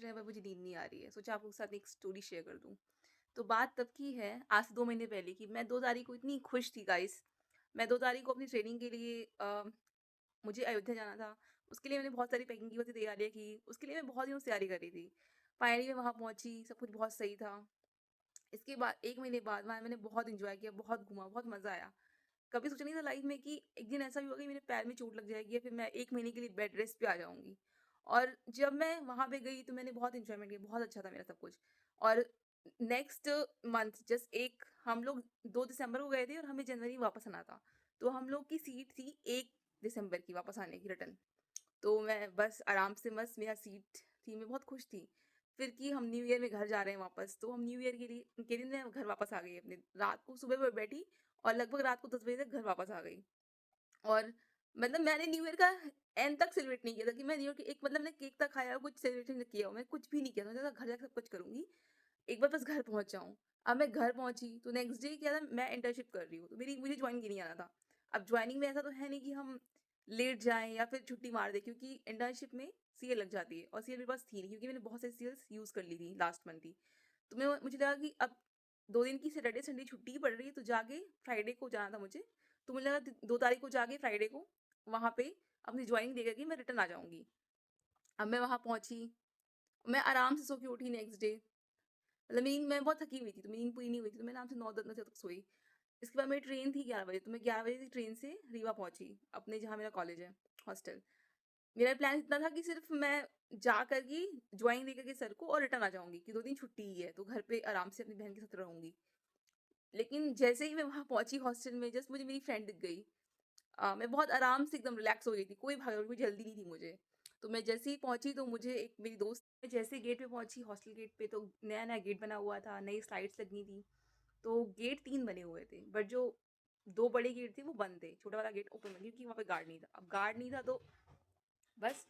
रहे हैं पर मुझे नींद नहीं आ रही है। सोचा आपके साथ एक स्टोरी शेयर कर दूँ। तो बात तब की है आज से 2 महीने पहले की। मैं 2 तारीख को इतनी खुश थी गाइस। मैं 2 तारीख को अपनी ट्रेनिंग के लिए मुझे अयोध्या जाना था। उसके लिए मैंने बहुत सारी पैकिंग की बहुत सी तैयारियाँ की। उसके लिए मैं बहुत दिनों से तैयारी कर रही थी। फाइनली मैं वहाँ पहुँची, सब कुछ बहुत सही था। इसके बाद 1 महीने बाद वहाँ मैंने बहुत एन्जॉय किया, बहुत घूमा, बहुत मज़ा आया। कभी सोचा नहीं था लाइफ में कि एक दिन ऐसा भी होगा कि मेरे पैर में चोट लग जाएगी या फिर मैं 1 महीने के लिए बेड रेस्ट पे आ जाऊँगी। और जब मैं वहाँ पे गई तो मैंने बहुत एन्जॉयमेंट किया, बहुत अच्छा था मेरा सब कुछ। और नेक्स्ट मंथ जस्ट एक हम लोग 2 दिसंबर को गए थे और हमें जनवरी में वापस आना था। तो हम लोग की सीट थी 1 दिसंबर की वापस आने की रिटर्न। तो मैं बस आराम से बस मेरा सीट थी, मैं बहुत खुश थी। फिर कि हम न्यू ईयर में घर जा रहे हैं वापस, तो हम न्यू ईयर के दिन मैं घर वापस आ गई अपने। रात को सुबह मैं बैठी और लगभग रात को 10 बजे तक घर वापस आ गई। और मतलब मैंने न्यू ईयर का एंड तक सेलिब्रेट नहीं किया था कि मैं न्यू ईयर के एक मतलब मैंने केक तक खाया, कुछ सेलिब्रेशन नहीं किया हो, मैं कुछ भी नहीं किया था। मैंने कहा घर जाके सब कुछ करूँगी, एक बार बस घर पहुँच जाऊँ। अब मैं घर पहुँची तो नेक्स्ट डे क्या था, मैं इंटर्नशिप कर रही हूँ, तो मुझे जॉइन भी नहीं आना था। अब जॉइनिंग में ऐसा तो है नहीं कि हम लेट जाएँ या फिर छुट्टी मार दें, क्योंकि इंटर्नशिप में सीएल लग जाती है और सीएल मेरे पास थी नहीं, क्योंकि मैंने बहुत सारी सीएल्स यूज़ कर ली थी लास्ट मंथ ही। तो मुझे लगा कि अब 2 दिन की सैटरडे संडे छुट्टी ही पड़ रही है, तो जाके फ्राइडे को जाना था मुझे। तो मुझे लगा 2 तारीख को जाके फ्राइडे को वहाँ पे अपनी जॉइनिंग दे करके मैं रिटर्न आ जाऊँगी। अब मैं वहाँ पहुँची, मैं आराम से सो के उठी नेक्स्ट डे। मतलब मैं बहुत थकी हुई थी, तो मेरी नींद पूरी नहीं हुई थी, तो मैं आराम से 9-10 बजे तक सोई। इसके बाद मेरी ट्रेन थी 11 बजे, तो मैं 11 बजे की ट्रेन से रीवा पहुँची, अपने जहाँ मेरा कॉलेज है, हॉस्टल। मेरा प्लान इतना था कि सिर्फ़ मैं जा कर के जॉइन दे कर के सर को और रिटर्न आ जाऊँगी कि 2 दिन छुट्टी ही है, तो घर पे आराम से अपनी बहन के साथ रहूँगी। लेकिन जैसे ही मैं वहाँ पहुँची हॉस्टल में, जस्ट मुझे मेरी फ्रेंड दिख गई। मैं बहुत आराम से एकदम रिलैक्स हो गई थी, कोई भागदौड़ कोई जल्दी नहीं थी मुझे। तो मैं जैसे ही पहुँची तो मुझे एक मेरी दोस्त मैं जैसे ही गेट पे पहुँची हॉस्टल गेट पे, तो नया-नया गेट बना हुआ था, नई स्लाइड्स लगी थी। तो गेट 3 बने हुए थे, बट जो 2 बड़े गेट थे वो बंद थे, छोटा वाला गेट ओपन था क्योंकि वहाँ पे गार्ड नहीं था। अब गार्ड नहीं था तो बस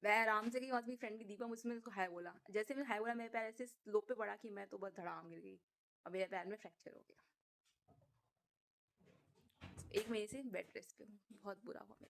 मैं आराम से गई, वहाँ से मेरी फ्रेंड की दीपा, मुझसे मैंने उसको हाय बोला। जैसे मैंने हाय बोला मेरे पैर ऐसे स्लोप पे पड़ा कि मैं तो बस धड़ाम गिर गई और मेरे पैर में फ्रैक्चर हो गया। 1 महीने से बेड रेस्ट पे हूँ, बहुत बुरा हुआ मेरे